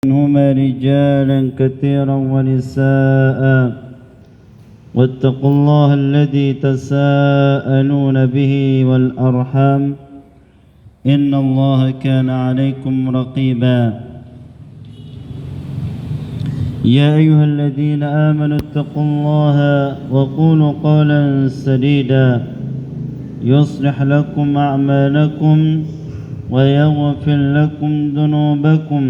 منهما رجالا كثيرا ونساء واتقوا الله الذي تساءلون به والأرحام إن الله كان عليكم رقيبا يا أيها الذين آمنوا اتقوا الله وقولوا قولا سديدا يصلح لكم أعمالكم ويغفر لكم ذنوبكم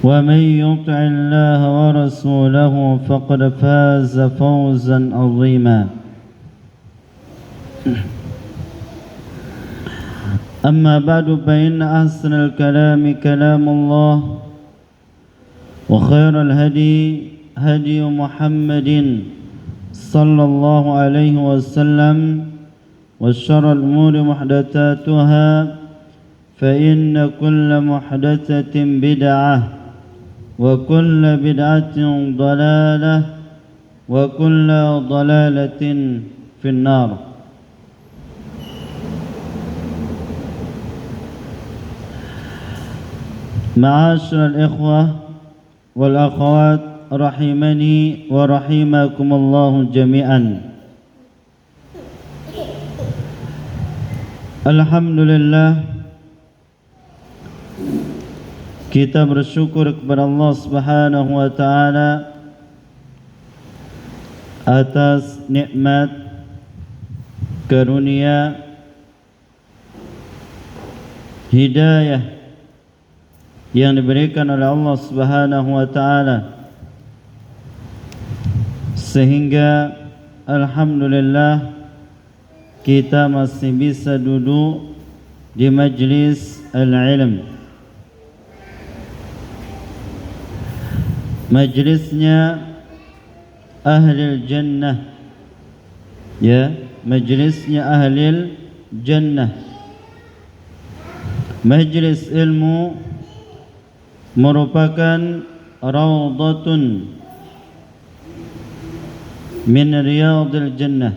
ومن يطع الله ورسوله فقد فاز فوزا عظيما أما بعد فإن أحسن الكلام كلام الله وخير الهدي هدي محمد صلى الله عليه وسلم وشر الأمور محدثاتها فإن كل محدثة بدعة وكل بدعة ضلالة وكل ضلالة في النار. معاشر الإخوة والأخوات رحمني ورحمكم الله جميعا. Alhamdulillah, kita bersyukur kepada Allah Subhanahu wa taala atas nikmat karunia hidayah yang diberikan oleh Allah Subhanahu wa taala, sehingga alhamdulillah kita masih bisa duduk di majlis al-ilm, majlisnya ahli jannah, ya, majlisnya ahli jannah. Majlis ilmu merupakan raudhatun min riyadil jannah,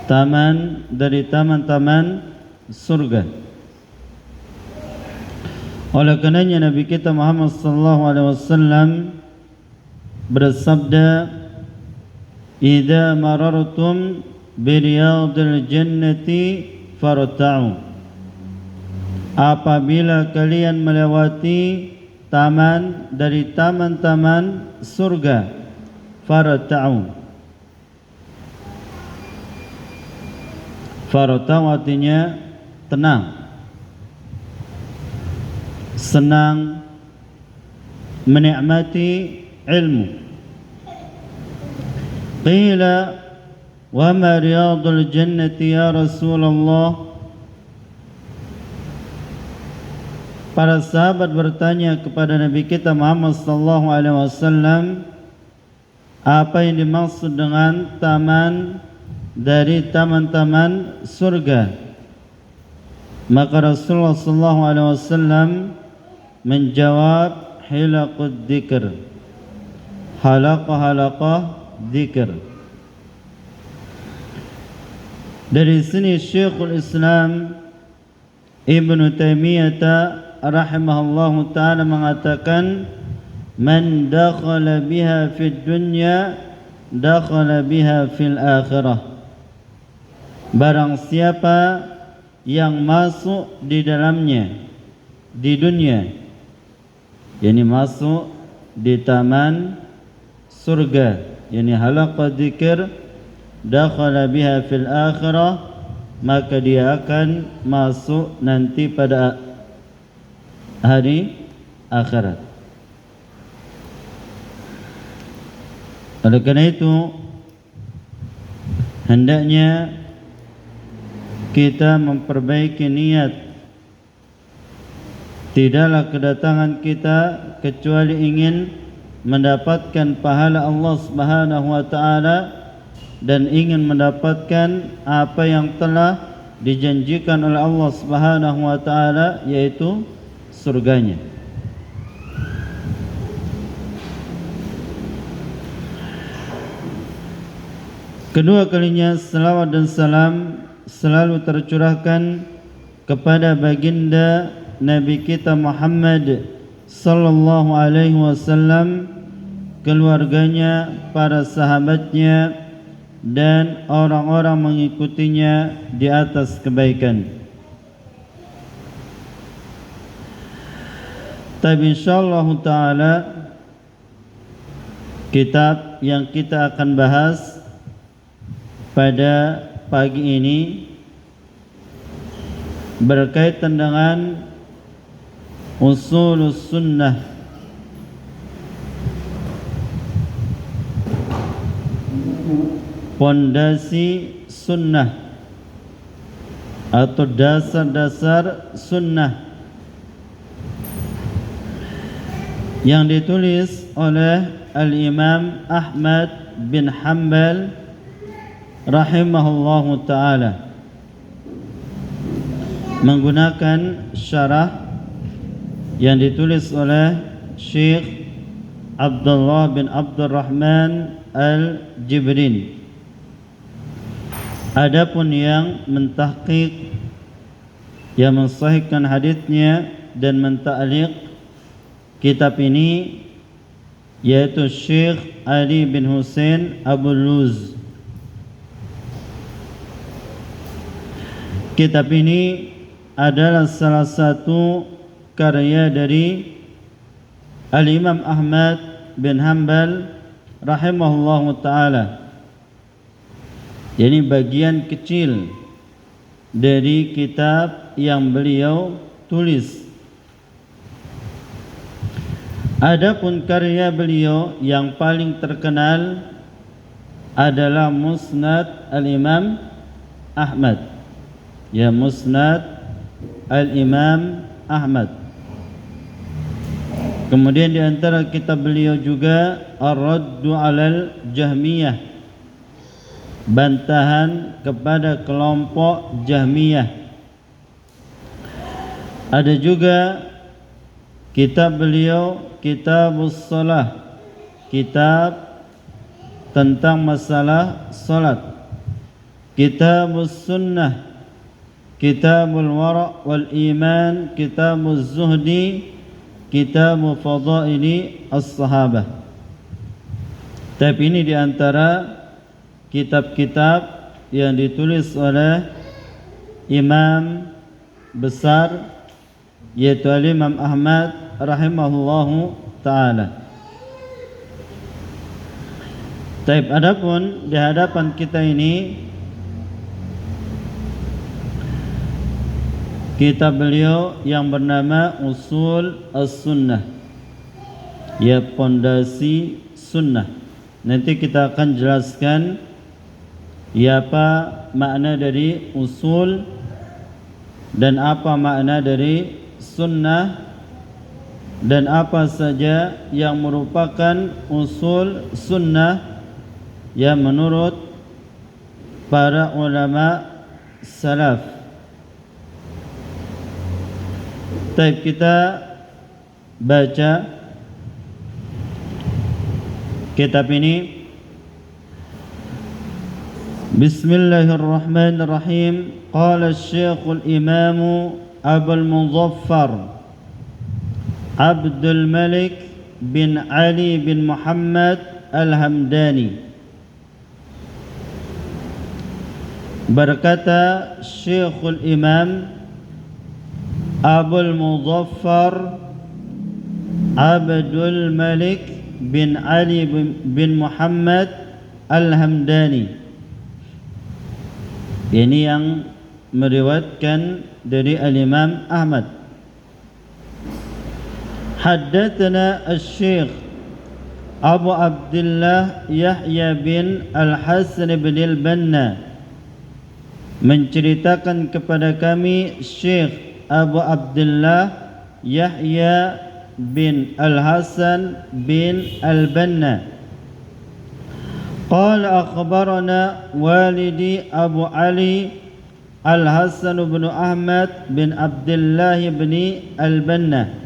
taman dari taman-taman surga. Oleh karenanya Nabi kita Muhammad sallallahu alaihi wasallam bersabda, "Idza marartum bi riyadil jannati farta'u." Apabila kalian melewati taman dari taman-taman surga, farta'u. Farta'u artinya tenang, senang menikmati ilmu. Qila wa ma riyadul jannati ya Rasulullah. Para sahabat bertanya kepada Nabi kita Muhammad sallallahu alaihi wasallam, apa yang dimaksud dengan taman dari taman-taman surga? Maka Rasulullah sallallahu alaihi wasallam menjawab, hilaqud dzikr, halaqah dzikr. Dari sini Syekhul Islam Ibnu Taimiyah rahimahullahu ta'ala mengatakan, man dakhala biha fid dunya dakhala biha fil akhirah. Barang siapa yang masuk di dalamnya di dunia, yakni masuk di taman surga, yakni halaqah dzikir, dakhala biha fil akhirah, maka dia akan masuk nanti pada hari akhirat. Oleh karena itu hendaknya kita memperbaiki niat. Tidaklah kedatangan kita kecuali ingin mendapatkan pahala Allah Subhanahu wa taala dan ingin mendapatkan apa yang telah dijanjikan oleh Allah Subhanahu wa taala, yaitu surganya. Kedua kalinya selawat dan salam selalu tercurahkan kepada baginda Nabi kita Muhammad sallallahu alaihi wasallam, keluarganya, para sahabatnya, dan orang-orang mengikutinya di atas kebaikan. Tapi insyaallah ta'ala kitab yang kita akan bahas pada pagi ini berkaitan dengan usulus sunnah, pondasi sunnah atau dasar-dasar sunnah, yang ditulis oleh Al-Imam Ahmad bin Hanbal rahimahullahu ta'ala menggunakan syarah yang ditulis oleh Syekh Abdullah bin Abdurrahman Al-Jibrin. Adapun yang mentahqiq, yang mensahihkan haditsnya dan menta'liq kitab ini yaitu Syekh Ali bin Husain Abu Luz. Kitab ini adalah salah satu karya dari Al-Imam Ahmad bin Hanbal rahimahullahu ta'ala. Ini bagian kecil dari kitab yang beliau tulis. Adapun karya beliau yang paling terkenal adalah Musnad Al-Imam Ahmad. Ya, Musnad Al-Imam Ahmad. Kemudian di antara kitab beliau juga Ar-Raddu 'alal Jahmiyah, bantahan kepada kelompok Jahmiyah. Ada juga kitab beliau Kitabus Shalah, kitab tentang masalah salat. Kitabus Sunnah, Kitabul Wara' wal Iman, Kitabuz Zuhdi, Kitabu Fadaili As-Sahabah. Tapi ini di antara kitab-kitab yang ditulis oleh imam besar yaitu Imam Ahmad rahimahullahu ta'ala. Taib, adapun di hadapan kita ini kitab beliau yang bernama Usul As-Sunnah, ya, pondasi sunnah. Nanti kita akan jelaskan ya apa makna dari usul dan apa makna dari sunnah, dan apa saja yang merupakan usul sunnah yang menurut para ulama salaf. Baik, kita baca kitab ini. Bismillahirrahmanirrahim. Qala Syekhul Imam Abul Muzaffar Abdul Malik bin Ali bin Muhammad Al-Hamdani. Berkata Syekhul Imam Abul Muzaffar Abdul Malik bin Ali bin Muhammad Al-Hamdani. Ini yang meriwayatkan dari Al-Imam Ahmad. Haddatsana Asy-Syaikh Abu Abdullah Yahya bin Al-Hasan bin Al-Banna, menceritakan kepada kami Syekh Abu Abdullah Yahya bin Al-Hasan bin Al-Banna. Qala akhbarana walidi Abu Ali Al-Hasan bin Ahmad bin Abdullah bin Al-Banna,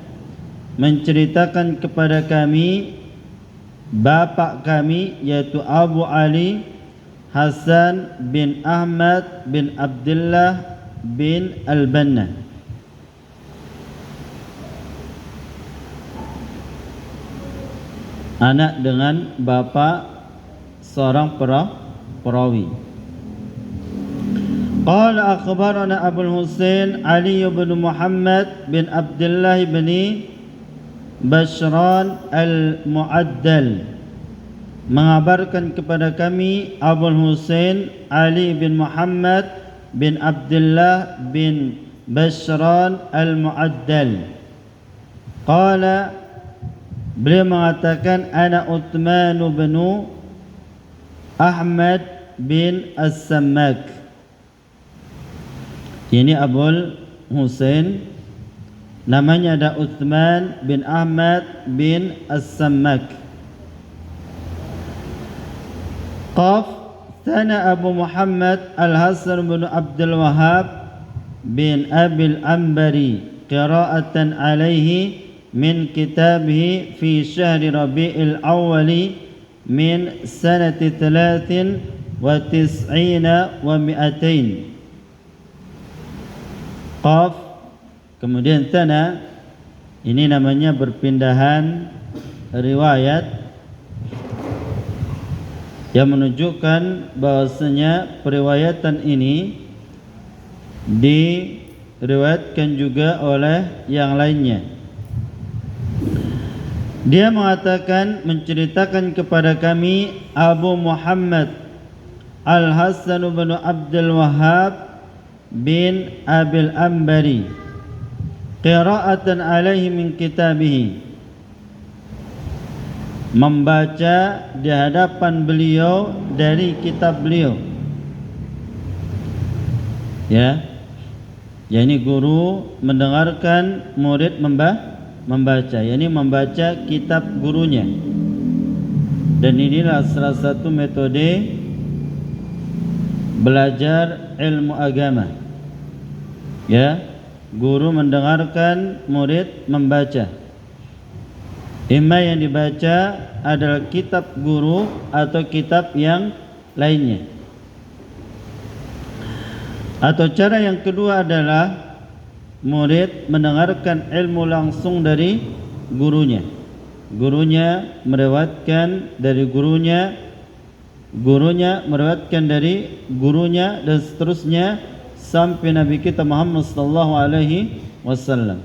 menceritakan kepada kami bapak kami yaitu Abu Ali Hasan bin Ahmad bin Abdullah bin Al-Banna. anak dengan bapa seorang perawi. Qala akhbarana Abu Husain Ali bin Muhammad bin Abdullah bin Bashran al-Mu'addal, mengabarkan kepada kami Abu Husain Ali bin Muhammad bin Abdullah bin Bashran al-Mu'addal. Qala, beliau mengatakan, ana Uthman bin Ahmad bin As-Sammak. Ini Abu Husain, namanya ada Uthman bin Ahmad bin As-Sammak. Qaf, sana Abu Muhammad Al-Hasan bin Abdul Wahhab bin Abil Ambari qira'atan alaihi min kitabihi fi syahri Rabi'il Awwali min sanati 93 wa 200. Qaf, kemudian sana, ini namanya berpindahan riwayat yang menunjukkan bahwasanya periwayatan ini diriwayatkan juga oleh yang lainnya. Dia mengatakan, menceritakan kepada kami Abu Muhammad Al-Hasan bin Abdul Wahhab bin Abil Ambari qira'atan alaihi min kitabihi, membaca di hadapan beliau dari kitab beliau. Ya, yakni guru mendengarkan murid membaca, yakni membaca kitab gurunya. Dan inilah salah satu metode belajar ilmu agama. Ya, guru mendengarkan, murid membaca. Imma yang dibaca adalah kitab guru atau kitab yang lainnya. Atau cara yang kedua adalah murid mendengarkan ilmu langsung dari gurunya. Gurunya meriwayatkan dari gurunya, gurunya meriwayatkan dari gurunya, dan seterusnya sampai Nabi kita Muhammad sallallahu alaihi wasallam.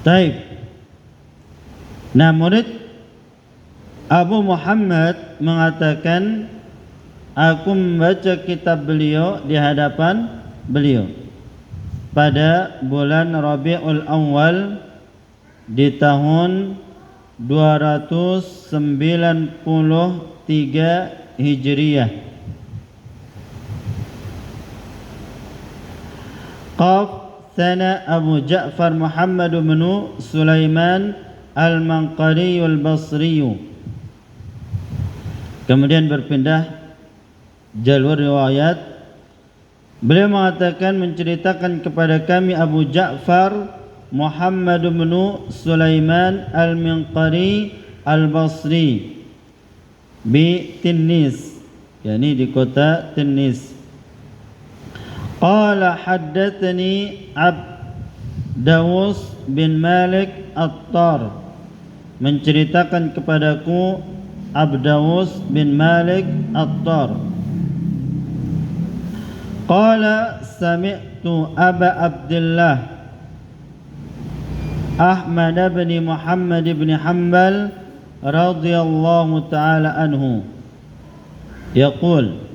Taib. Nah, murid Abu Muhammad mengatakan, aku membaca kitab beliau di hadapan beliau pada bulan Rabiul Awal di tahun 293 Hijriyah. Qaf, sana Abu Ja'far Muhammad bin Sulaiman Al-Manqari Al-Basri. Kemudian berpindah jalur riwayat. Beliau mengatakan, menceritakan kepada kami Abu Ja'far Muhammad bin Sulaiman Al-Manqari Al-Basri bi Tinnis, yakni di kota Tinnis. Qala haddatsani Abdawus bin Malik At-Tar, menceritakan kepadaku Abdawus bin Malik At-Tar. Qala sami'tu Aba Abdullah Ahmad bin Muhammad bin Hanbal radhiyallahu ta'ala anhu yaqul.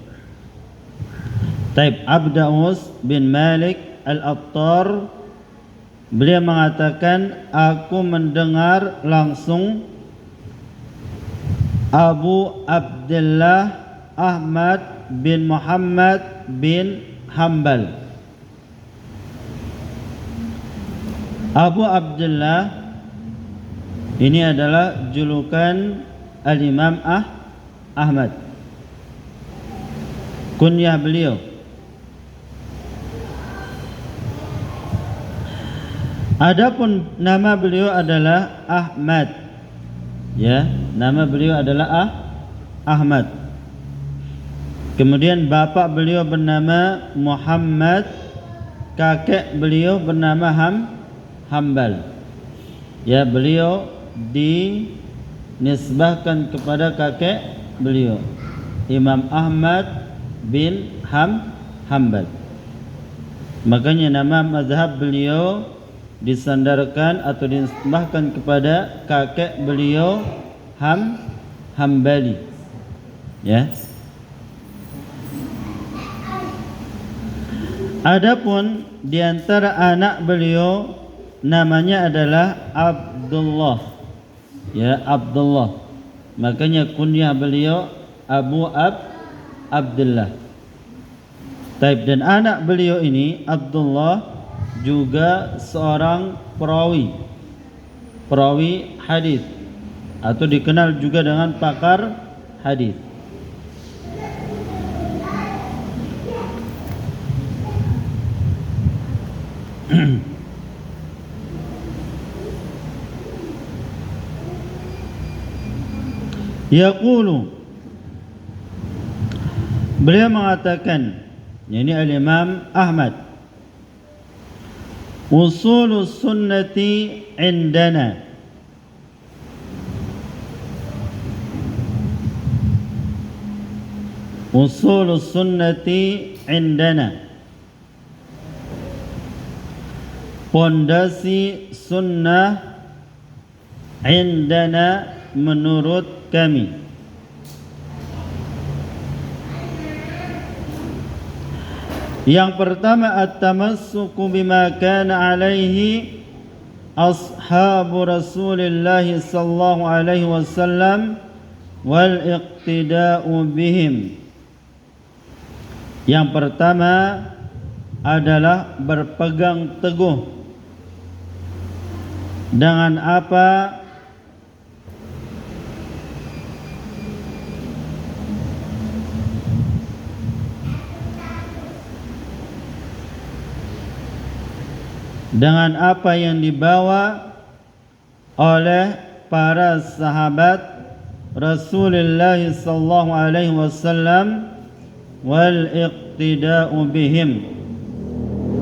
Taib, Abdawus bin Malik Al-Attar, beliau mengatakan, aku mendengar langsung Abu Abdullah Ahmad bin Muhammad bin Hanbal. Abu Abdullah ini adalah julukan Al-Imam Ahmad, kunyah beliau. Adapun nama beliau adalah Ahmad. Ya, nama beliau adalah Ahmad. Kemudian bapak beliau bernama Muhammad, kakek beliau bernama Hambal. Ya, beliau dinisbahkan kepada kakek beliau Imam Ahmad bin Hambal. Makanya nama mazhab beliau disandarkan atau dinisbahkan kepada kakek beliau Hambali. Ya. Adapun di antara anak beliau namanya adalah Abdullah. Ya, Abdullah. Makanya kunyah beliau Abu Abdullah. Taib, dan anak beliau ini Abdullah juga seorang perawi hadis atau dikenal juga dengan pakar hadis. Yaqulu, beliau mengatakan, ini al-Imam Ahmad, usulus sunnati indana, usulus sunnati indana, pondasi sunnah indana menurut kami. Yang pertama, at-tamassuku bima kana alaihi ashabu Rasulillah sallallahu alaihi wasallam wal iqtida'u bihim. Yang pertama adalah berpegang teguh dengan apa yang dibawa oleh para sahabat Rasulullah sallallahu alaihi wasallam wal iqtida'u bihim,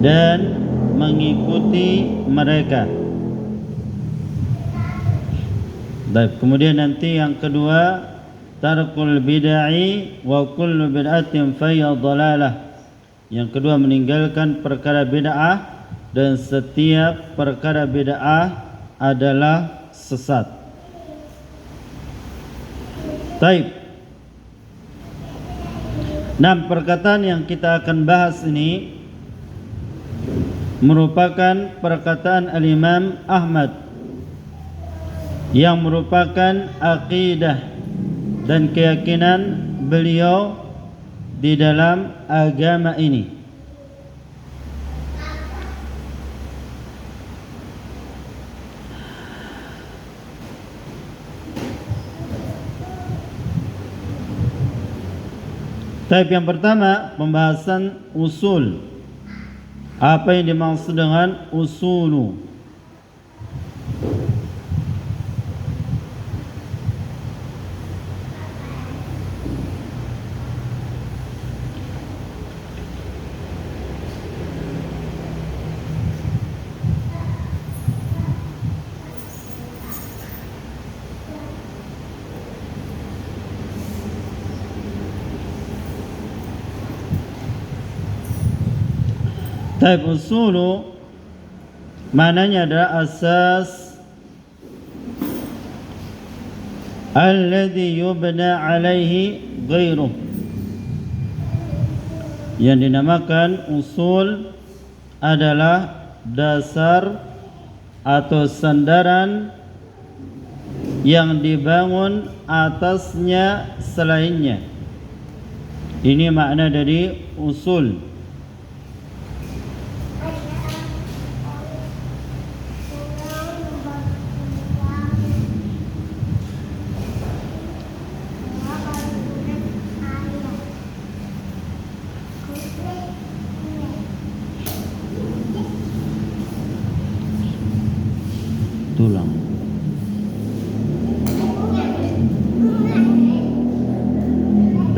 dan mengikuti mereka. Baik, kemudian nanti yang kedua, tarkul bid'ah wa kullu bid'atin fayya dhalalah. Yang kedua, meninggalkan perkara bid'ah, dan setiap perkara bid'ah adalah sesat. Taib. Nah, perkataan yang kita akan bahas ini merupakan perkataan al-Imam Ahmad yang merupakan akidah dan keyakinan beliau di dalam agama ini. Taib, yang pertama, pembahasan usul. Apa yang dimaksud dengan usulu? Taib, usulu maknanya adalah asas alladhi yubna alaihi ghairuh, yang dinamakan usul adalah dasar atau sandaran yang dibangun atasnya selainnya. Ini makna dari usul. Tulang.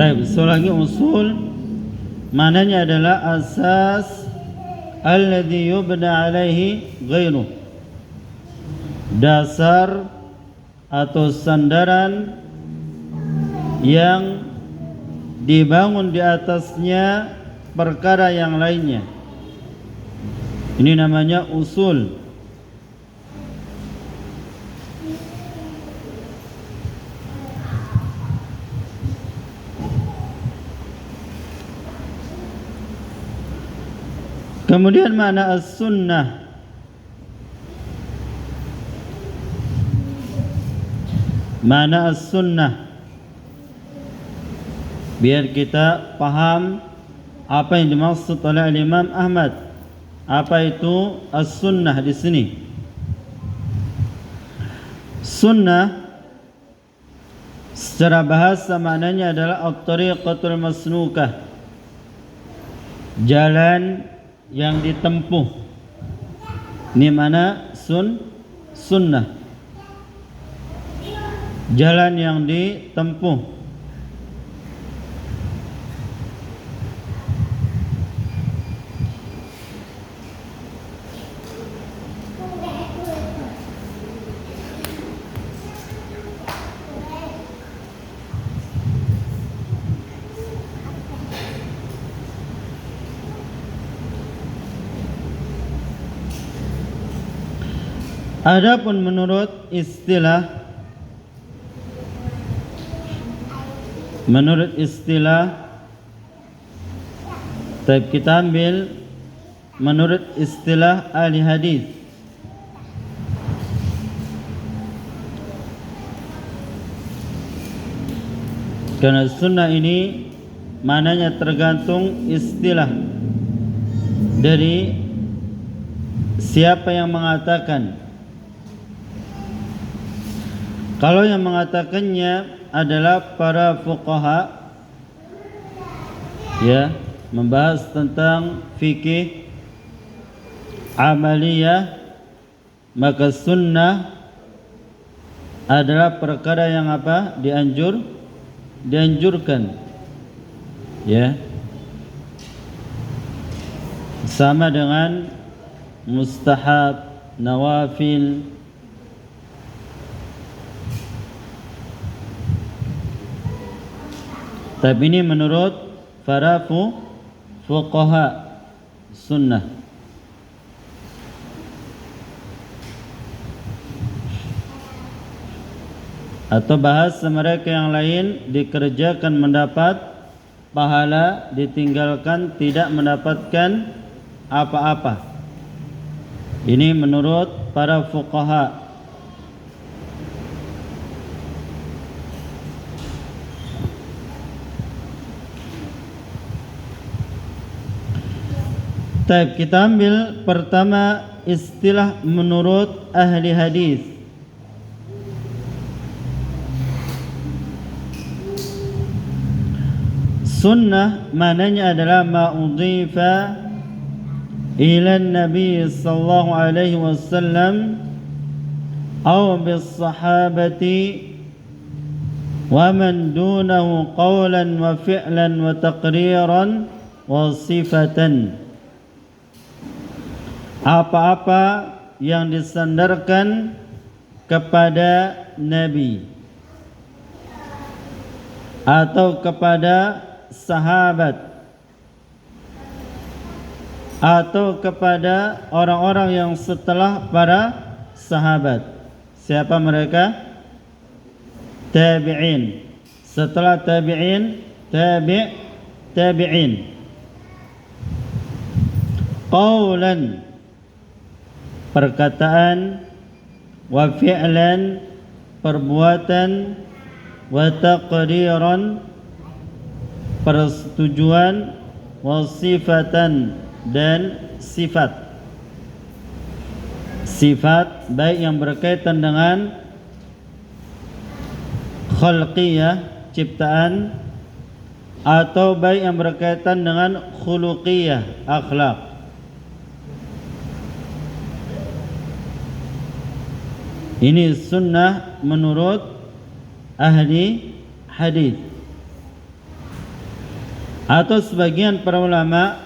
Baik, lagi usul maknanya adalah asas alladhi yubna alaihi ghairuh, dasar atau sandaran yang dibangun di atasnya perkara yang lainnya. Ini namanya usul. Kemudian makna as-sunnah. Makna as-sunnah, biar kita paham apa yang dimaksud oleh Imam Ahmad. Apa itu as-sunnah di sini? Sunnah secara bahasa maknanya adalah at-tariqatul masnukah, jalan yang ditempuh. Ini mana sunnah, jalan yang ditempuh. Adapun menurut istilah kita ambil menurut istilah ahli hadis. Karena sunnah ini maknanya tergantung istilah dari siapa yang mengatakan. Kalau yang mengatakannya adalah para fuqaha, ya, membahas tentang fikih amaliyah, maka sunnah adalah perkara yang apa? Dianjurkan, ya, sama dengan mustahab, nawafil. Tapi ini menurut para fuqaha sunnah. Atau bahasa mereka yang lain, dikerjakan mendapat pahala, ditinggalkan tidak mendapatkan apa-apa. Ini menurut para fuqaha. Baik, kita ambil pertama istilah menurut ahli hadis. Sunnah maknanya adalah ma udhifa ila Nabi sallallahu alaihi wasallam aw bis sahabati wa man dunahu qawlan wa fi'lan wa taqriran wa sifatan. Apa-apa yang disandarkan kepada Nabi atau kepada sahabat atau kepada orang-orang yang setelah para sahabat. Siapa mereka? Tabi'in. Setelah tabi'in, tabi'in. Qawlan, perkataan, wa fi'lan, perbuatan, wa taqriran, persetujuan, wa sifatan, dan sifat. Sifat baik yang berkaitan dengan khalqiyah, ciptaan, atau baik yang berkaitan dengan khuluqiyah, akhlak. Ini sunnah menurut ahli hadis. Atau sebagian para ulama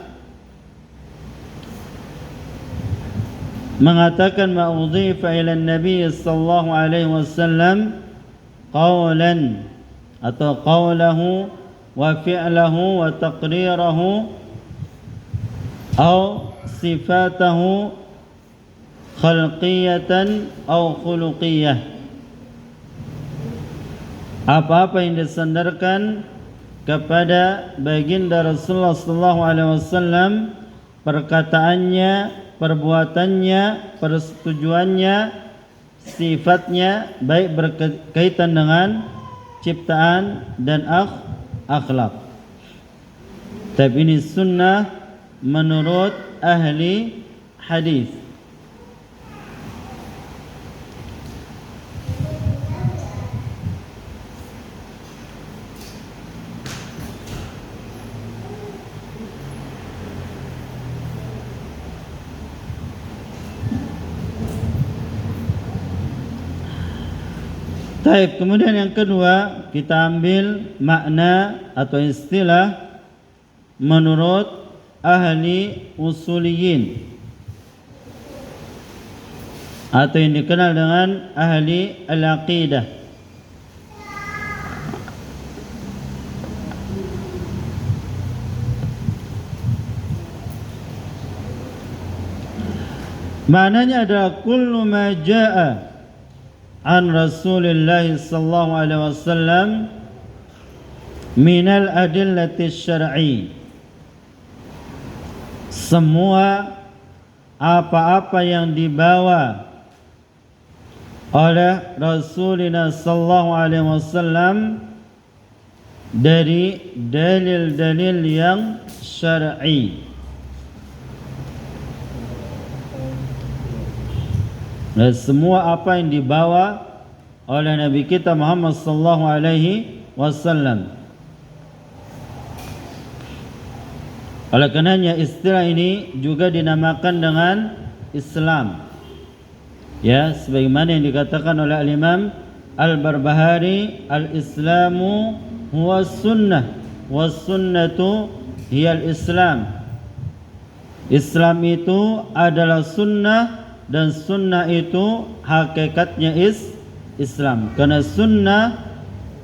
mengatakan ma udhifa ila Nabi sallallahu alaihi wasallam qawlan atau qawlahu wa fi'lahu wa taqrirahu atau sifatahu khalqiyatan atau khuluqiyah. Apa-apa yang disandarkan kepada baginda Rasulullah sallallahu alaihi wasallam, perkataannya, perbuatannya, persetujuannya, sifatnya, baik berkaitan dengan ciptaan dan akhlak. Tapi ini sunnah menurut ahli hadis. Baik, kemudian yang kedua kita ambil makna atau istilah menurut ahli usuliyin atau yang dikenal dengan ahli al-aqidah. Maknanya adalah kullu ma jaa an Rasulillah sallallahu alaihi wasallam min al-adillati syar'i. Semua apa-apa yang dibawa oleh Rasulullah sallallahu alaihi wasallam dari dalil-dalil yang syar'i. Dan semua apa yang dibawa oleh Nabi kita Muhammad sallallahu alaihi wasallam. Oleh karenanya istilah ini juga dinamakan dengan Islam. Ya, sebagaimana yang dikatakan oleh Al-Imam Al-Barbahari, al-Islamu huwa sunnah was sunnatu hiya al-Islam. Islam itu adalah sunnah dan sunnah itu hakikatnya Islam. Karena sunnah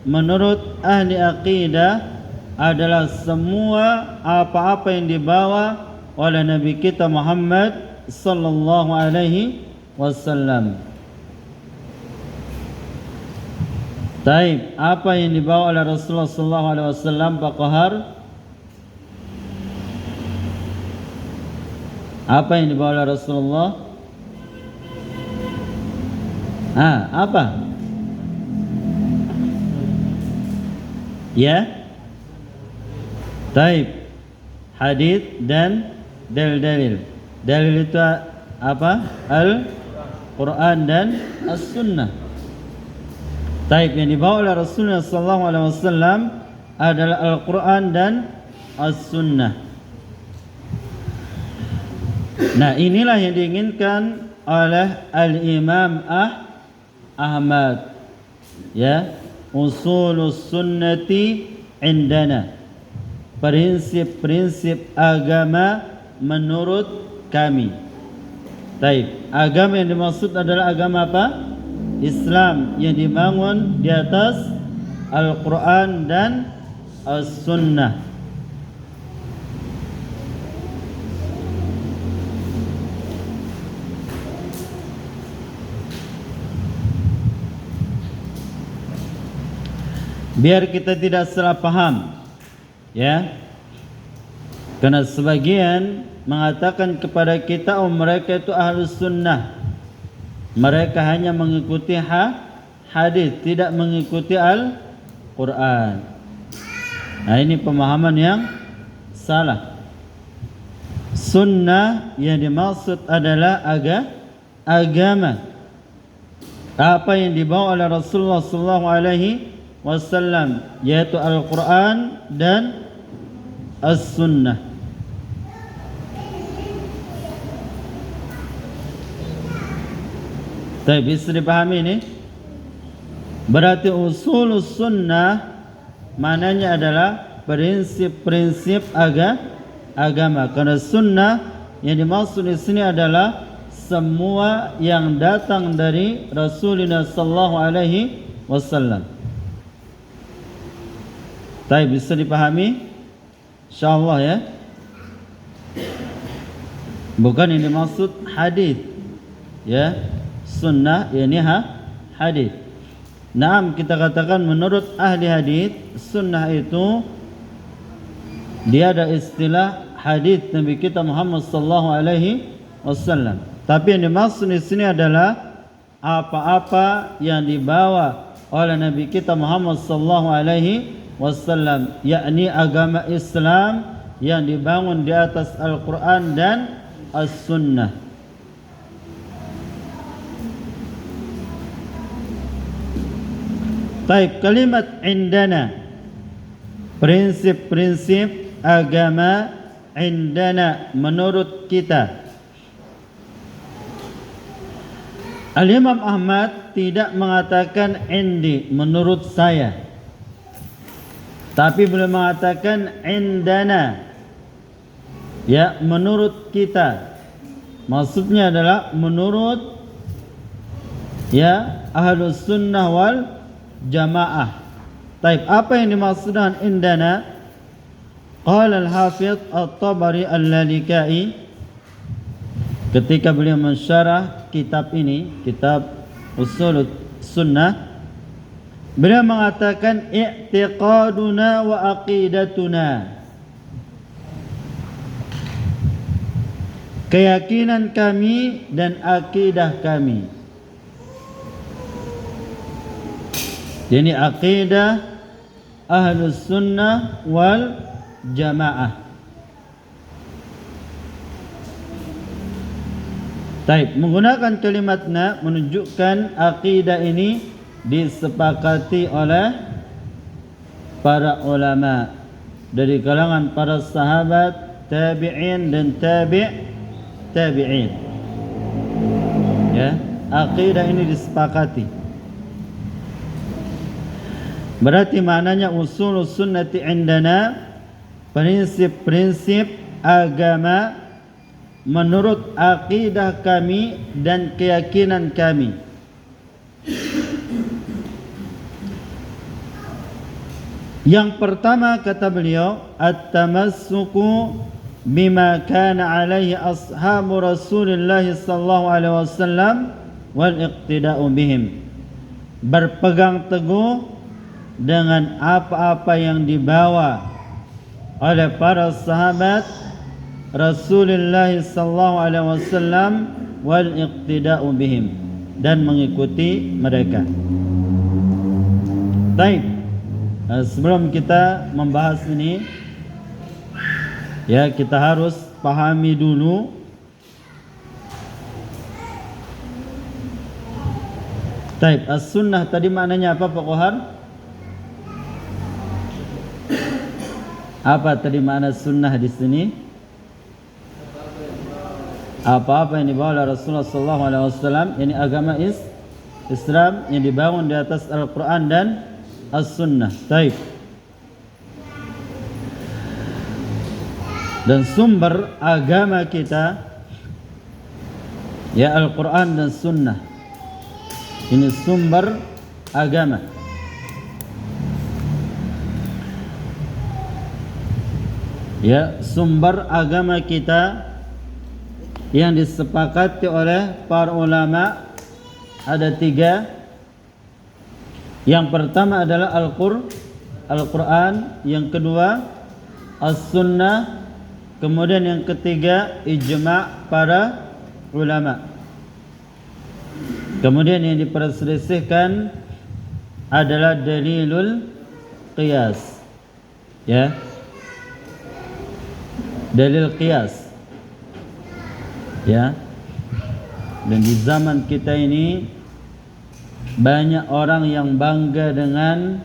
menurut ahli aqidah adalah semua apa-apa yang dibawa oleh Nabi kita Muhammad sallallahu alaihi wasallam. Taib, apa yang dibawa oleh Rasulullah sallallahu alaihi wasallam, Pak Qahar? Apa yang dibawa oleh Rasulullah? Apa? Ya? Taib. Hadis dan dalil-dalil. Dalil itu apa? Al-Quran dan As-Sunnah. Taib, yang dibawa oleh Rasulullah sallallahu alaihi wasallam adalah Al-Quran dan As-Sunnah. Nah, inilah yang diinginkan oleh Al-Imam Ahmad, ya, usulus sunnati indana, prinsip-prinsip agama menurut kami. Taib, agama yang dimaksud adalah agama apa? Islam yang dibangun di atas Al-Quran dan As-Sunnah. Biar kita tidak salah paham, ya. Karena sebagian mengatakan kepada kita, oh mereka itu ahlus sunnah, mereka hanya mengikuti hadis, tidak mengikuti Al-Quran. Nah, ini pemahaman yang salah. Sunnah yang dimaksud adalah agama, apa yang dibawa oleh Rasulullah sallallahu alaihi wasallam, yaitu Al-Quran dan As-Sunnah. Tapi bisa dipahami ini? Berarti usulus sunnah maknanya adalah prinsip-prinsip agama. Karena sunnah yang dimaksud di sini adalah semua yang datang dari Rasulullah sallallahu alaihi wasallam. Baik, bisa dipahami? Insyaallah ya. Bukan yang dimaksud hadis. Ya, sunnah yakni hadis. Naam, kita katakan menurut ahli hadis, sunnah itu dia ada istilah hadis Nabi kita Muhammad sallallahu alaihi wasallam. Tapi yang dimaksud di sini adalah apa-apa yang dibawa oleh Nabi kita Muhammad sallallahu alaihi wasallam, yakni agama Islam yang dibangun di atas Al-Qur'an dan As-Sunnah. Baik, kalimat indana, prinsip-prinsip agama indana menurut kita. Al-Imam Ahmad tidak mengatakan indi menurut saya, tapi beliau mengatakan indana, ya, menurut kita. Maksudnya adalah menurut ya Ahlus Sunnah wal Jamaah. Taib, apa yang dimaksud dengan indana? Qala al-Hafidh At-Tabari Al-Lalikai ketika beliau mensyarah kitab ini, kitab Ushul Sunnah, beliau mengatakan i'tiqaduna wa aqidatuna, keyakinan kami dan akidah kami. Ini akidah Ahlus Sunnah wal Jamaah. Taib, menggunakan kalimatna menunjukkan akidah ini disepakati oleh para ulama dari kalangan para sahabat, tabi'in dan tabi'in. Ya, akidah ini disepakati. Berarti maknanya usul sunnati indana, prinsip-prinsip agama menurut akidah kami dan keyakinan kami. Yang pertama kata beliau, at-tamassuku bima kana alaihi ashabu Rasulullah sallallahu alaihi wasallam wal iqtida'u bihim. Berpegang teguh dengan apa-apa yang dibawa oleh para sahabat Rasulullah sallallahu alaihi wasallam wal iqtida'u bihim, dan mengikuti mereka. Baik, sebelum kita membahas ini, ya, kita harus pahami dulu Baik, as-sunnah tadi maknanya apa Pak Kohar? Apa tadi makna sunnah di sini? Apa-apa yang dibawa oleh Rasulullah sallallahu alaihi wasallam, yakni agama Islam yang dibangun di atas Al-Qur'an dan As-Sunnah. Baik. Dan sumber agama kita ya Al-Qur'an dan Sunnah. Ini sumber agama. Ya, sumber agama kita yang disepakati oleh para ulama ada 3. Yang pertama adalah Al-Quran, yang kedua As-Sunnah, kemudian yang ketiga ijma' para ulama. Kemudian yang diperselisihkan adalah dalilul qiyas, ya, dalil qiyas. Ya, dan di zaman kita ini banyak orang yang bangga dengan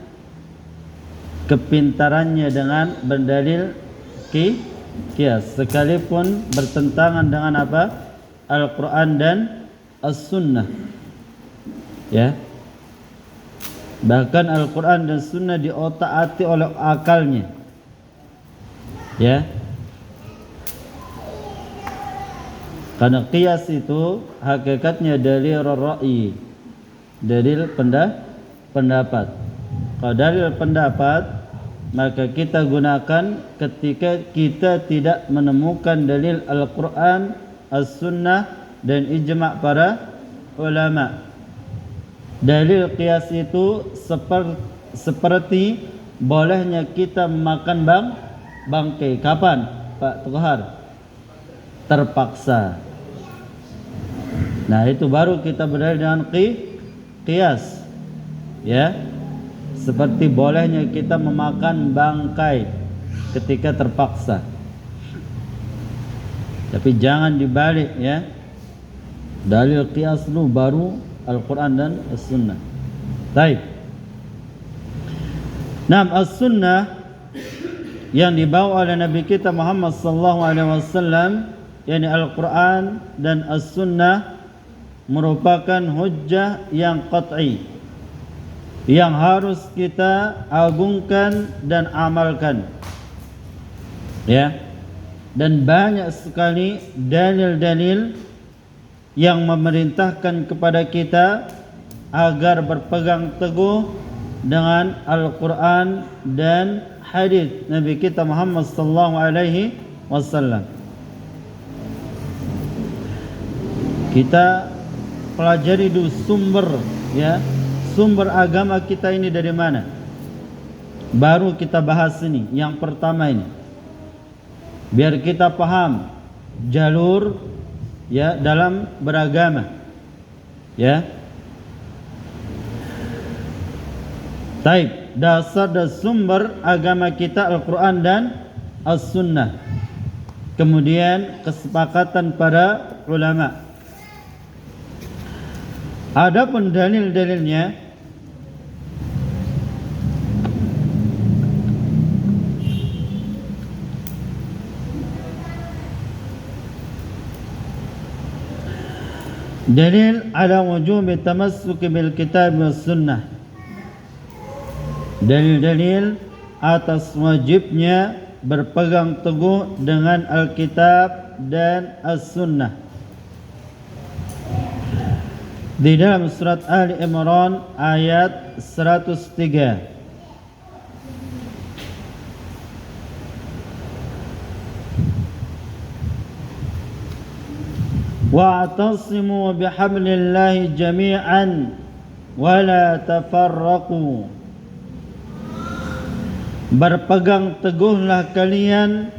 kepintarannya dengan berdalil qiyas, sekalipun bertentangan dengan apa? Al-Quran dan As-Sunnah. Ya, bahkan Al-Quran dan Sunnah diotak-atik oleh akalnya. Ya. Karena qiyas itu hakikatnya dalil ra'i, dalil pendapat. Kalau dalil pendapat maka kita gunakan ketika kita tidak menemukan dalil Al-Quran, As-Sunnah dan ijma' para ulama. Dalil qiyas itu seperti bolehnya kita makan bangkai. Kapan, Pak Tuhar? Terpaksa. Nah, itu baru kita berdalil dengan qiyas. Ya. Seperti bolehnya kita memakan bangkai ketika terpaksa. Tapi jangan dibalik ya. Dalil qiyas dulu baru Al-Quran dan As-Sunnah. Baik. Nah, As-Sunnah yang dibawa oleh Nabi kita Muhammad sallallahu alaihi wasallam, yakni Al-Quran dan As-Sunnah, merupakan hujjah yang qat'i yang harus kita agungkan dan amalkan. Ya. Dan banyak sekali dalil-dalil yang memerintahkan kepada kita agar berpegang teguh dengan Al-Quran dan hadis Nabi kita Muhammad sallallahu alaihi wasallam. Kita pelajari dulu sumber agama kita ini dari mana. Baru kita bahas ini yang pertama ini. Biar kita paham jalur ya dalam beragama. Ya. Baik, dasar dan sumber agama kita Al-Quran dan As-Sunnah. Kemudian kesepakatan para ulama. Adapun dalil-dalilnya dalil ala wujubi tamassuk bil kitab was sunnah. Dalil-dalil atas wajibnya berpegang teguh dengan Alkitab dan As-Sunnah. Di dalam surat Ali Imran ayat 103. Wa'tasimu bihablillahi jami'an wa la tafarraqu. Berpegang teguhlah kalian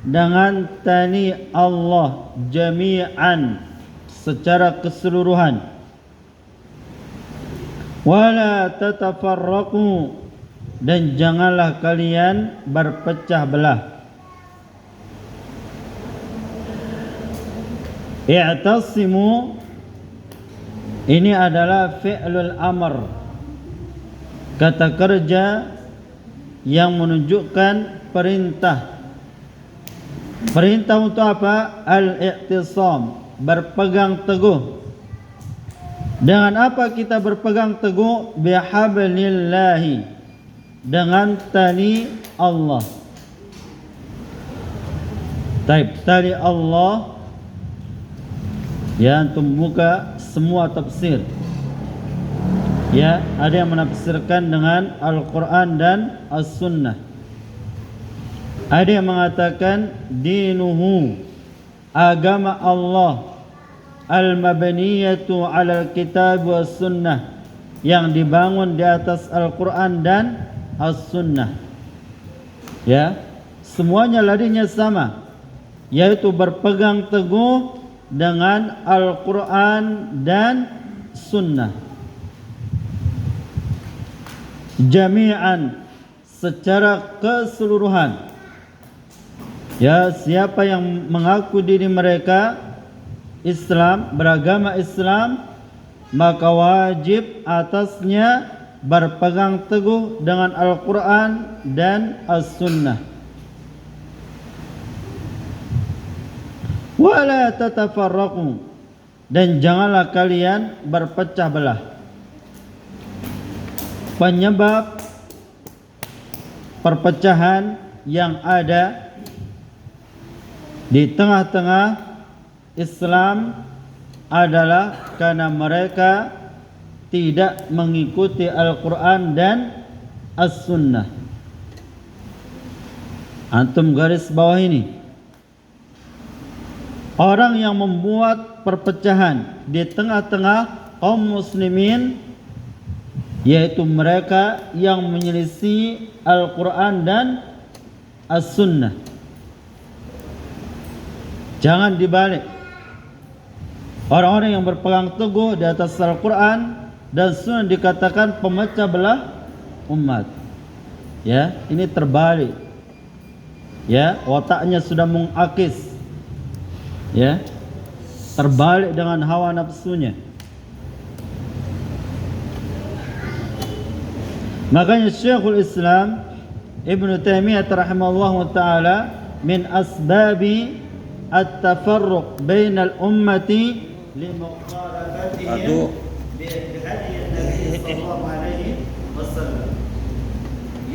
dengan tali Allah jami'an, secara keseluruhan. Wala tatafarraqu, dan janganlah kalian berpecah belah. I'tasimu ini adalah fi'lul amr, kata kerja yang menunjukkan perintah. Perintah untuk apa? Al-i'tisam, berpegang teguh. Dengan apa kita berpegang teguh? Bihablillahi, dengan tali Allah. Tali Allah. Ya, antum buka semua tafsir. Ya, ada yang menafsirkan dengan Al-Quran dan As-Sunnah. Ada yang mengatakan dinuhu, agama Allah, al-mabniyatu 'alal kitab was sunnah, yang dibangun di atas Al-Quran dan As-Sunnah. Ya, semuanya larinya sama, yaitu berpegang teguh dengan Al-Quran dan Sunnah. Jami'an, secara keseluruhan. Ya, siapa yang mengaku diri mereka Islam, beragama Islam, maka wajib atasnya berpegang teguh dengan Al-Quran dan As-Sunnah. Wala tatafarraqu, dan janganlah kalian berpecah belah. Penyebab perpecahan yang ada di tengah-tengah Islam adalah karena mereka tidak mengikuti Al-Quran dan As-Sunnah. Antum garis bawah ini. Orang yang membuat perpecahan di tengah-tengah kaum muslimin, yaitu mereka yang menyelisih Al-Quran dan As-Sunnah. Jangan dibalik. Orang-orang yang berpegang teguh di atas Al-Quran dan Sunnah dikatakan pemecah belah umat. Ya, ini terbalik. Ya, otaknya sudah mengakis. Ya, terbalik dengan hawa nafsunya. Makanya Syekhul Islam Ibnu Taimiyah rahimahullahu taala min asbabi at-tafarruq bainal ummati limuqalafatihim bihadi Nabi sallallahu alaihi wasallam,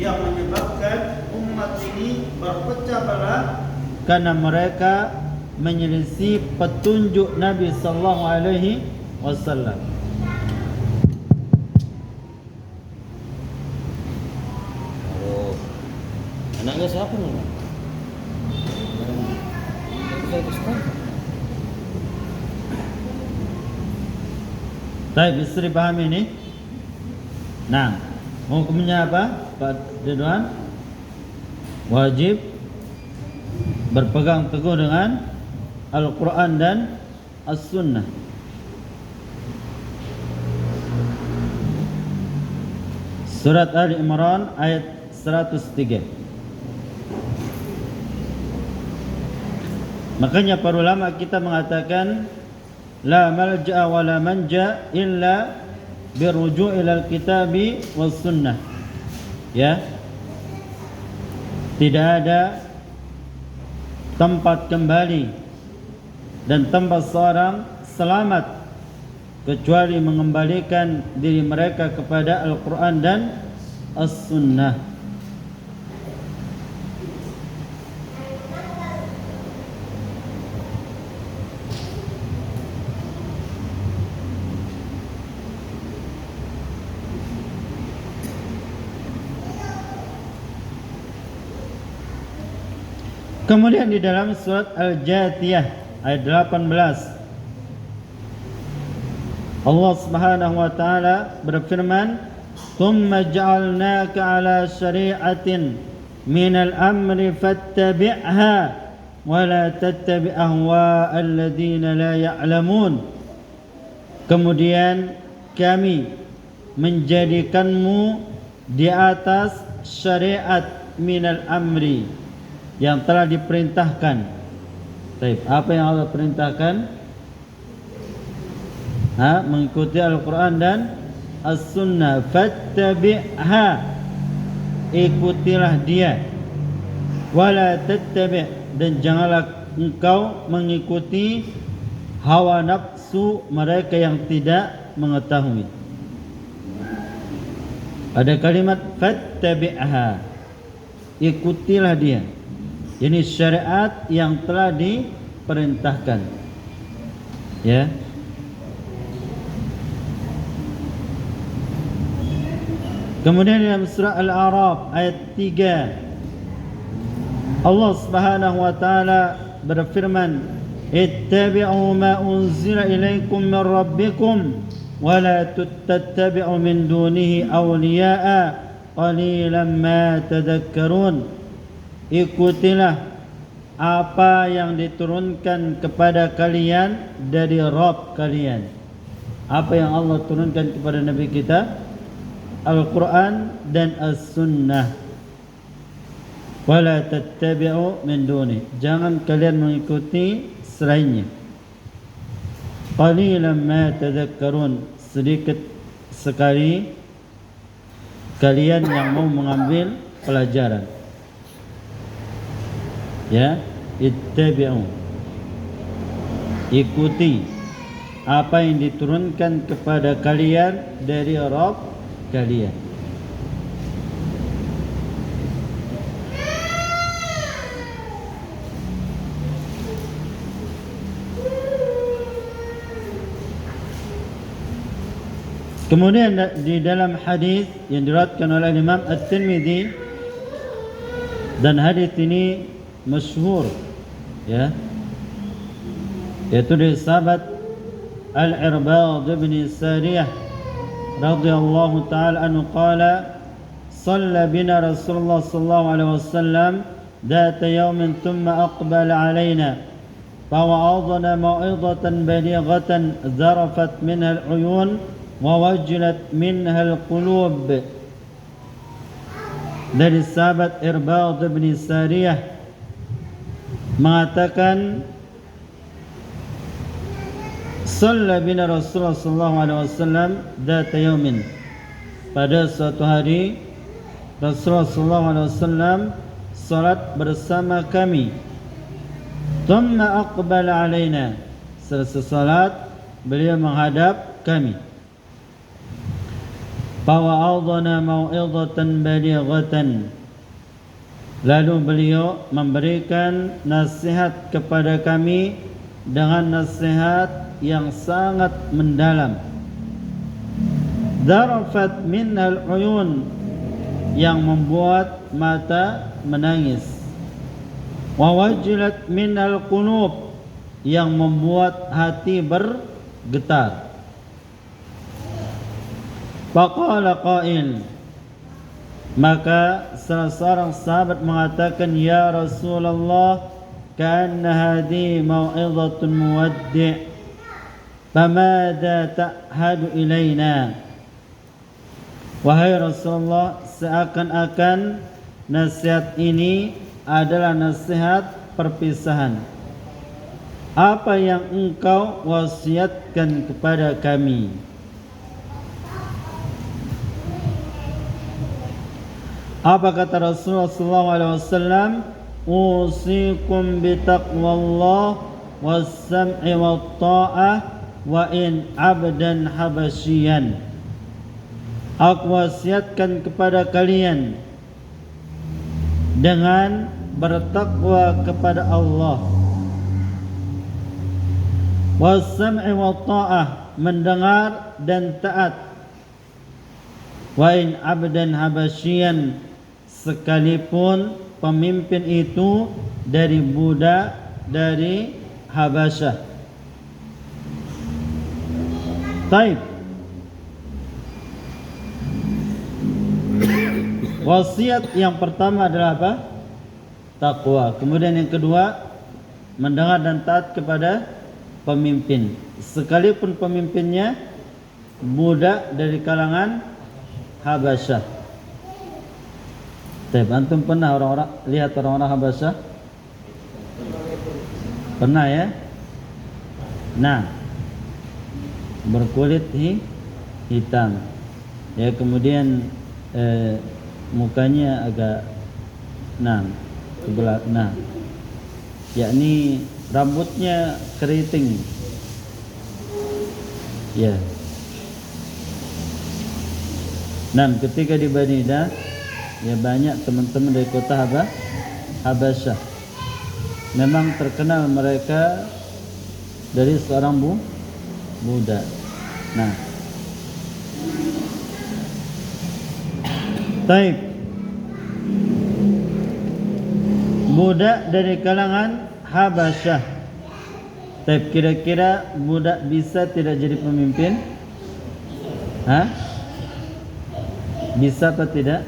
yang menyebabkan umat ini berpecah belah karena mereka menyelisih petunjuk Nabi sallallahu alaihi wasallam. Anaknya siapa nih? Baik, istri paham ini? Nah, hukumnya apa, Pak Ridwan? Wajib berpegang teguh dengan Al-Quran dan As-Sunnah. Surat Ali Imran ayat 103. Makanya para ulama kita mengatakan la malja'a wa la manja illa biruju' ila al-kitabi was sunnah. Ya. Tidak ada tempat kembali dan tempat seorang selamat kecuali mengembalikan diri mereka kepada Al-Quran dan As-Sunnah. Kemudian di dalam surat Al-Jathiyah ayat 18 Allah Subhanahu wa taala berfirman, "Tsumma ja'alnaka 'ala syari'atin minal amri fattabi'ha wa la tattabi' ahwa'al ladzina la ya'lamun." Kemudian kami menjadikanmu di atas syariat minal amri, yang telah diperintahkan. Baik, apa yang Allah perintahkan? Mengikuti Al-Quran dan As-Sunnah. Fattabi'ha, ikutilah dia. Wala tattabi', dan janganlah engkau mengikuti hawa nafsu mereka yang tidak mengetahui. Ada kalimat fattabi'ha, ikutilah dia. Ini syariat yang telah diperintahkan. Ya. Kemudian dalam surah Al-A'raf ayat 3 Allah Subhanahu wa taala berfirman, "Ittabi'u ma unzila ilaikum min rabbikum wa la tattabi'u min dunihi awliya'a qalilan ma tadhakkarun." Ikutilah apa yang diturunkan kepada kalian dari Rabb kalian. Apa yang Allah turunkan kepada Nabi kita? Al-Quran dan As-Sunnah. Wala tattabi'u min duni, jangan kalian mengikuti selainnya. Qalilan ma tadhakkarun, sedikit sekali kalian yang mau mengambil pelajaran. Ya, ittabi'u, ikuti apa yang diturunkan kepada kalian dari Rabb kalian. Kemudian di dalam hadis yang diriwayatkan oleh Imam At-Tirmidzi, dan hadis ini masyhur, ya, yaitu dari sahabat Al-Irbad bin Sariyah radhiyallahu taala anhu qala shalla bina Rasulullah sallallahu alaihi wasallam ذات يوم ثم أقبل علينا فوعظنا موعظة بليغة ذرفت منها العيون ووجلت منها القلوب. Dari sahabat Irbad bin Sariyah mengatakan, shalla bina Rasulullah sallallahu alaihi wasallam dzata yaumin, pada suatu hari Rasulullah sallallahu alaihi wasallam salat bersama kami. Thumma aqbala alaina, selesai salat beliau menghadap kami. Fawa'adhana mau'izatan balighatan, lalu beliau memberikan nasihat kepada kami dengan nasihat yang sangat mendalam. Darafat minal uyun, yang membuat mata menangis. Wa wajilat minal qulub, yang membuat hati bergetar. Faqala qail, maka salah seorang sahabat mengatakan, ya Rasulullah, kanna hadhi mau'izatun muwaddi', famada ta'hadu ilaina. Wahai Rasulullah, seakan-akan nasihat ini adalah nasihat perpisahan. Apa yang engkau wasiatkan kepada kami? Apa kata Rasulullah SAW? Usikum bitaqwallah was-sam'i wat-ta'ah wa in abdan habasyian. Aku wasiatkan kepada kalian dengan bertakwa kepada Allah, was-sam'i wat-ta'ah, mendengar dan taat, wa in abdan habasyian, sekalipun pemimpin itu dari budak dari Habasyah. Taib. Wasiat yang pertama adalah apa? Takwa. Kemudian yang kedua, mendengar dan taat kepada pemimpin, sekalipun pemimpinnya budak dari kalangan Habasyah. Antum pernah lihat orang-orang Habasyah? Pernah ya? Nah, berkulit hitam, ya, kemudian mukanya agak kebelah, yakni rambutnya keriting, ya. Ketika di Banidah, ya, banyak teman-teman dari kota Habasyah. Memang terkenal mereka dari seorang budak. Taib. Budak dari kalangan Habasyah. Taib, kira-kira budak bisa tidak jadi pemimpin? Bisa apa tidak?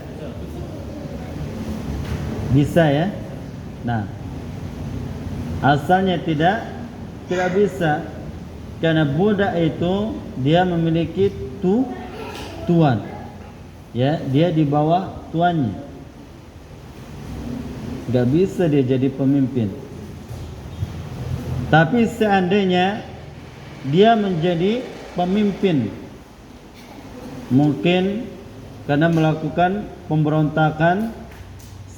Bisa ya. Asalnya tidak bisa, karena budak itu dia memiliki tuan, ya, dia di bawah tuannya. Gak bisa dia jadi pemimpin. Tapi seandainya dia menjadi pemimpin, mungkin karena melakukan pemberontakan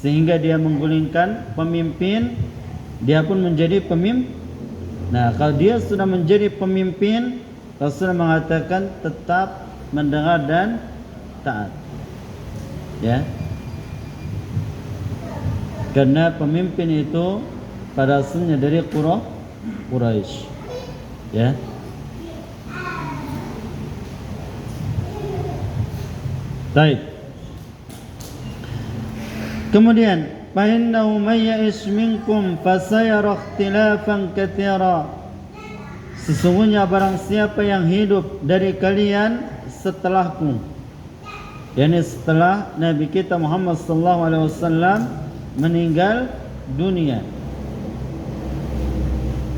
sehingga dia menggulingkan pemimpin, dia pun menjadi pemimpin. Kalau dia sudah menjadi pemimpin, Rasulullah mengatakan tetap mendengar dan taat, ya. Karena pemimpin itu pada asalnya dari Quraisy, ya. Baik. Kemudian, fa innahu may ya'ish minkum fasayara ikhtilafan katsira. Sesungguhnya barang siapa yang hidup dari kalian setelahku, yakni setelah Nabi kita Muhammad sallallahu alaihi wasallam meninggal dunia,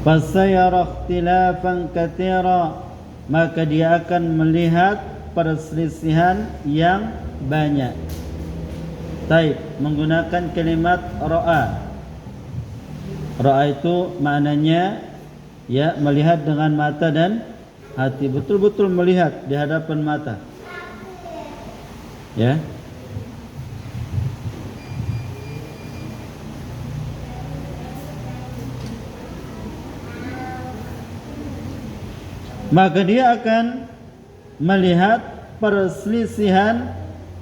fasayara ikhtilafan katsira, maka dia akan melihat perselisihan yang banyak. Taib, menggunakan kalimat ra'a. Ra'a itu maknanya ya melihat dengan mata dan hati, betul-betul melihat di hadapan mata. Ya. Maka dia akan melihat perselisihan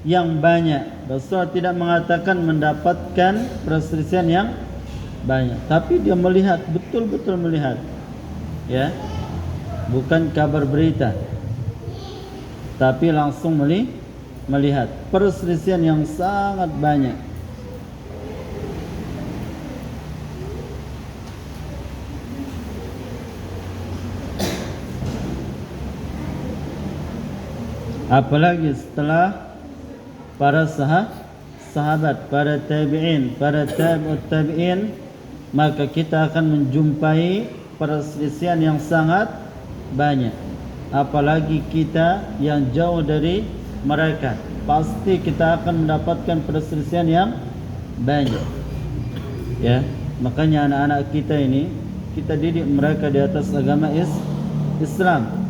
yang banyak. Rasulullah tidak mengatakan mendapatkan perselisihan yang banyak, tapi dia melihat, betul-betul melihat. Ya. Bukan kabar berita, tapi langsung melihat perselisihan yang sangat banyak. Apalagi setelah para sahabat, para tabi'in, para tabi'ut tabi'in, maka kita akan menjumpai perselisihan yang sangat banyak. Apalagi kita yang jauh dari mereka, pasti kita akan mendapatkan perselisihan yang banyak. Ya, makanya anak-anak kita ini kita didik mereka di atas agama Islam.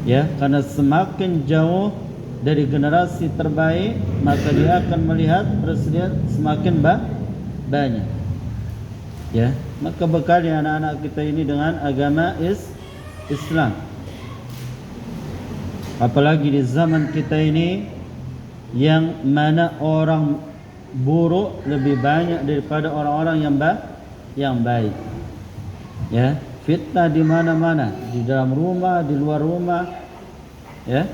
Ya, karena semakin jauh dari generasi terbaik, maka dia akan melihat perselisihan semakin banyak. Ya, maka bekali anak-anak kita ini dengan agama Islam. Apalagi di zaman kita ini yang mana orang buruk lebih banyak daripada orang-orang yang baik. Ya, fitnah di mana-mana, di dalam rumah, di luar rumah. Ya.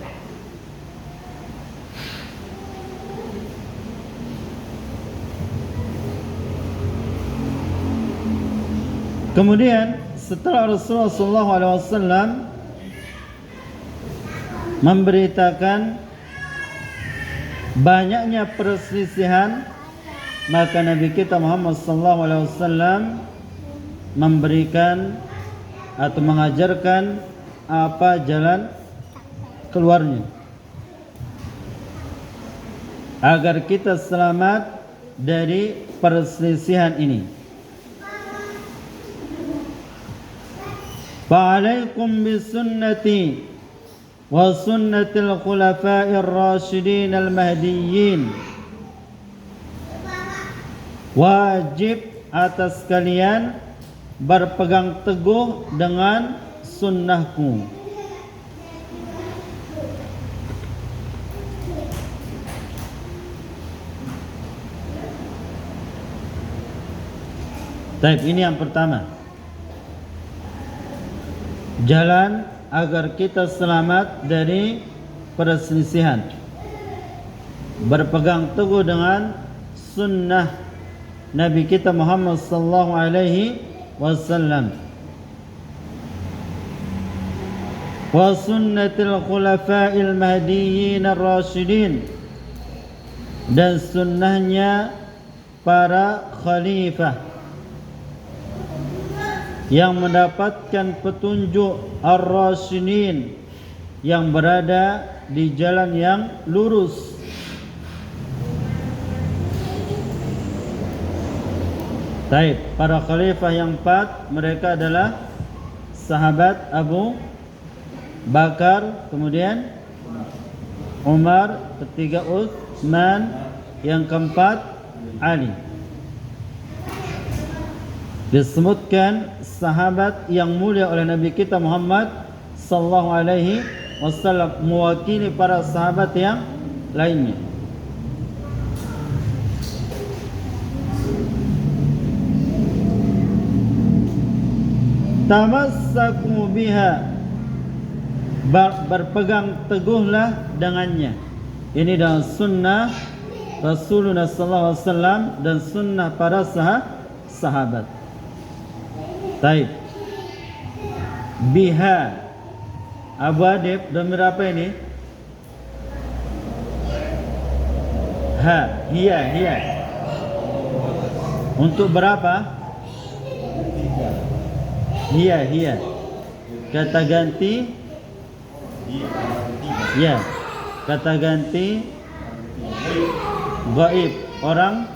Kemudian setelah Rasulullah SAW memberitakan banyaknya perselisihan, maka Nabi kita Muhammad SAW memberikan atau mengajarkan apa jalan keluarnya agar kita selamat dari perselisihan ini. Fa'alaikum bisunnati wa sunnatil khulafa'ir rasyidin al-mahdiyyin. Wajib atas kalian berpegang teguh dengan sunnahku. Baik, ini yang pertama. Jalan agar kita selamat dari perselisihan, berpegang teguh dengan sunnah Nabi kita Muhammad sallallahu alaihi wasallam wa sunnatil khulafa'il mahdiyyin ar-rasyidin, dan sunnahnya para khalifah yang mendapatkan petunjuk ar-rasyidin, yang berada di jalan yang lurus. Baik, para khalifah yang 4 mereka adalah sahabat Abu Bakar, kemudian Umar, ketiga Utsman, yang keempat Ali. Disebutkan sahabat yang mulia oleh Nabi kita Muhammad sallallahu alaihi wasallam mewakili para sahabat yang lainnya. Tamassaku biha, berpegang teguhlah dengannya. Ini adalah sunnah Rasulullah sallallahu alaihi wasallam dan sunnah para sahabat. Taib. Biha. Abu Adib, dhamir apa ini? Ha, hiya. Untuk berapa? Hiya. Kata ganti? Ya. Kata ganti gaib, orang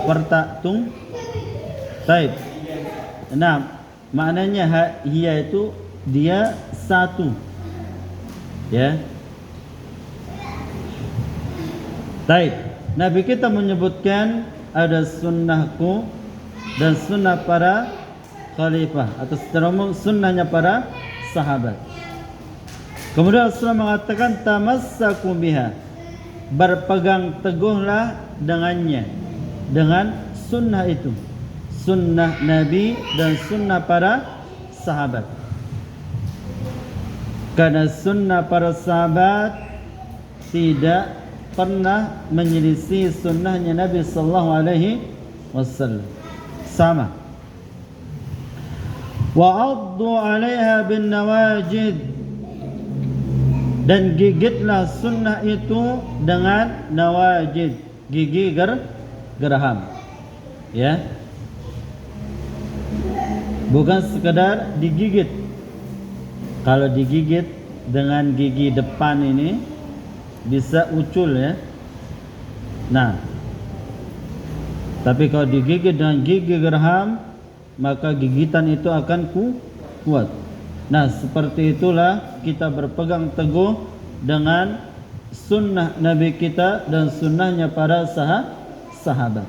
pertaktung. Taib. Nah, maknanya hiya itu dia satu. Ya. Taib. Nabi kita menyebutkan ada sunnahku dan sunnah para khalifah, atau secara umum sunnahnya para sahabat. Kemudian Rasulullah mengatakan tamassaku biha, berpegang teguhlah dengannya, dengan sunnah itu, sunnah Nabi dan sunnah para sahabat. Karena sunnah para sahabat tidak pernah menyelisih sunnahnya Nabi sallallahu alaihi wasallam. Sama. Wa'addu 'alaiha bin nawajid, dan gigitlah sunnah itu dengan nawajid, gigi geraham. Ya. Bukan sekadar digigit. Kalau digigit dengan gigi depan ini bisa ucul ya. Nah, tapi kalau digigit dengan gigi geraham, maka gigitan itu akan kuat. Nah, seperti itulah kita berpegang teguh dengan sunnah Nabi kita dan sunnahnya para sahabat.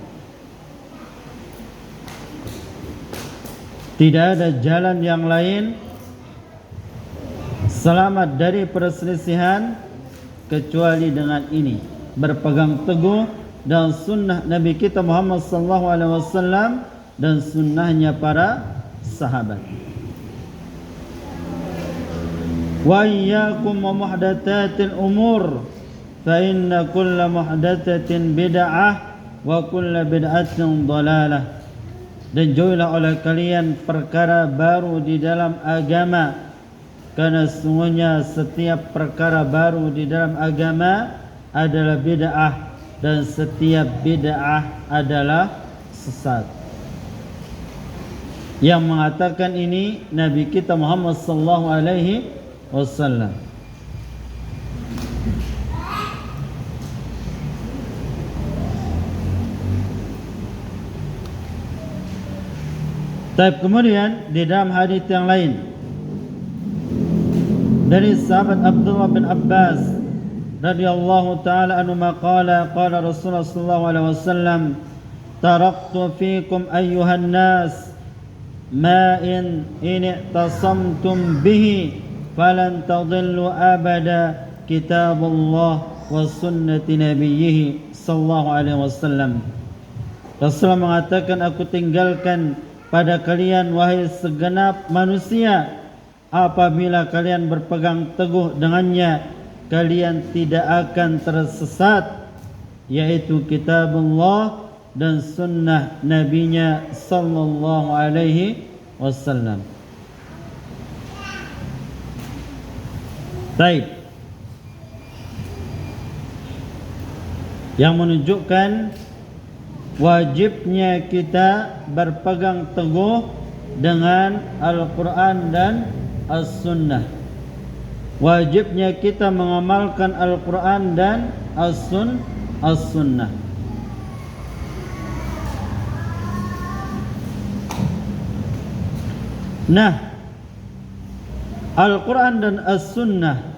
Tidak ada jalan yang lain selamat dari perselisihan kecuali dengan ini, berpegang teguh dan sunnah Nabi kita Muhammad sallallahu alaihi wasallam dan sunnahnya para sahabat. Wa iyyakum wa muhdatsatil umur fa inna kulla muhdatsatin bid'ah wa kulla bid'atin dhalalah. Dan jauhilah oleh kalian perkara baru di dalam agama, karena sesungguhnya setiap perkara baru di dalam agama adalah bid'ah, dan setiap bid'ah adalah sesat. Yang mengatakan ini Nabi kita Muhammad sallallahu alaihi wasallam. Tapi kemudian di dalam hadis yang lain dari sahabat Abdullah bin Abbas radhiyallahu taala anhu qala qala Rasulullah sallallahu alaihi wasallam taraktu fikum ayyuhan nas ma in i'tasamtum bihi falan tadillu abada kitabullah wa sunnati nabiyyih sallallahu alaihi wasallam. Rasulullah mengatakan, aku tinggalkan pada kalian wahai segenap manusia, apabila kalian berpegang teguh dengannya, kalian tidak akan tersesat, yaitu kitabullah dan sunnah nabinya sallallahu alaihi wasallam. Baik. Yang menunjukkan wajibnya kita berpegang teguh dengan Al-Quran dan As-Sunnah. Wajibnya kita mengamalkan Al-Quran dan As-Sunnah. Nah, Al-Quran dan As-Sunnah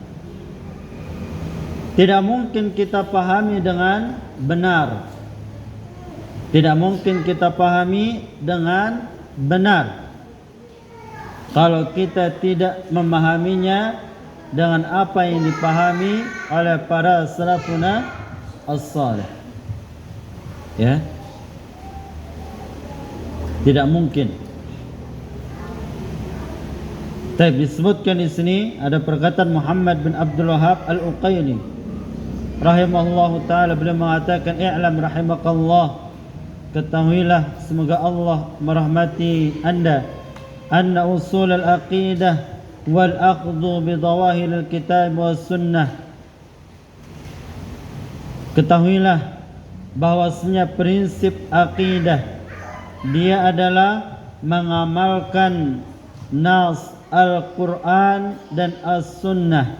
tidak mungkin kita pahami dengan benar. Tidak mungkin kita pahami dengan benar kalau kita tidak memahaminya dengan apa yang dipahami oleh para salafuna as-salih. Ya. Tidak mungkin. Tapi disebutkan di sini ada perkataan Muhammad bin Abdul Wahhab Al-Uqayli rahimahullahu taala beliau mengatakan, i'lam rahimakallah, ketahuilah semoga Allah merahmati anda, anna usul al-aqidah wal akhdhu bi dhawahir al-kitab was sunnah, ketahuilah bahwasanya prinsip akidah dia adalah mengamalkan nas Al-Quran dan As-Sunnah,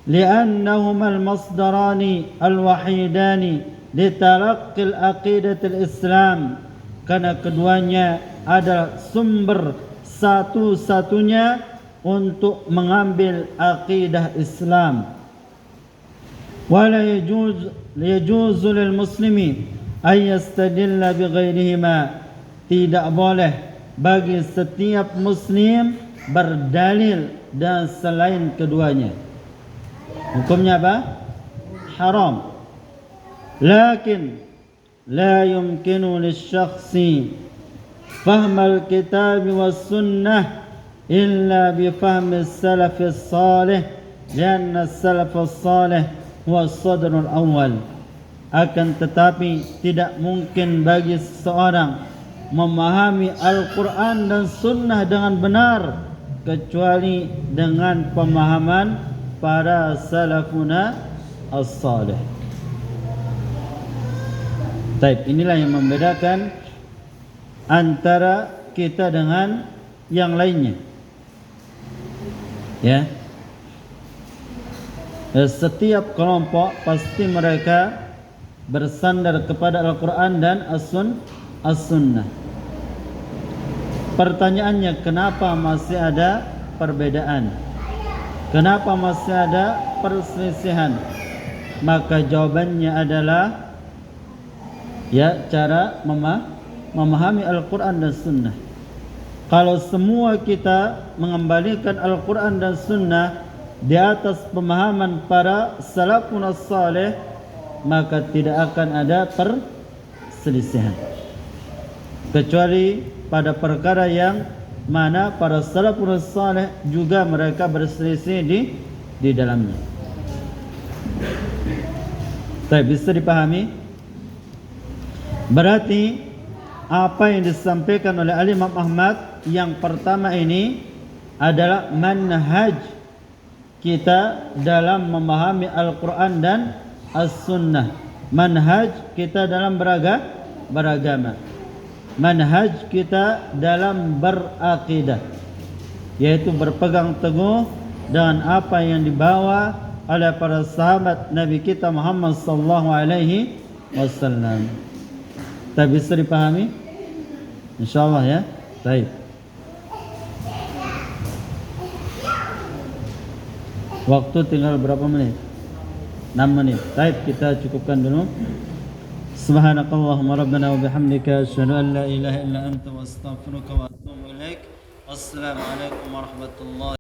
li'annahuma al-masdarani al-wahidani litalaqqi al-aqidatil Islam, karena keduanya adalah sumber satu-satunya untuk mengambil akidah Islam. Wala yajuzu lil muslimi ay yastadilla bi ghairihima, tidak boleh bagi setiap muslim berdalil dan selain keduanya. Hukumnya apa? Haram. Lakin la yumkinu lisyakhsi fahm al-kitab was sunnah illa bi fahmi as-salaf as-salih, lianna as-salaf as-salih huwa as-sadr al-awwal. Akan tetapi tidak mungkin bagi seseorang memahami Al-Quran dan Sunnah dengan benar kecuali dengan pemahaman para salafuna as-salih. Baik, inilah yang membedakan antara kita dengan yang lainnya. Ya. Setiap kelompok pasti mereka bersandar kepada Al-Quran dan As-Sunnah. Pertanyaannya, kenapa masih ada perbedaan? Kenapa masih ada perselisihan? Maka jawabannya adalah cara memahami Al-Quran dan Sunnah. Kalau semua kita mengembalikan Al-Quran dan Sunnah di atas pemahaman para salafun as-salih, maka tidak akan ada perselisihan, kecuali pada perkara yang mana para salafun as-salih juga mereka berselisih di dalamnya. Baik, bisa dipahami? Berarti apa yang disampaikan oleh Imam Ahmad yang pertama ini adalah manhaj kita dalam memahami Al-Quran dan As-Sunnah. Manhaj kita dalam beragama. Manhaj kita dalam berakidah, yaitu berpegang teguh dengan apa yang dibawa oleh para sahabat Nabi kita Muhammad sallallahu alaihi wasallam. Tak bisa dipahami? InsyaAllah ya. Baik. Waktu tinggal berapa menit? 6 menit. Baik, kita cukupkan dulu. Subhanakallahumma rabbana wa bihamdika asyhadu an la ilaha illa anta wa astaghfiruka wa atubu ilaik. Wassalamualaikum warahmatullahi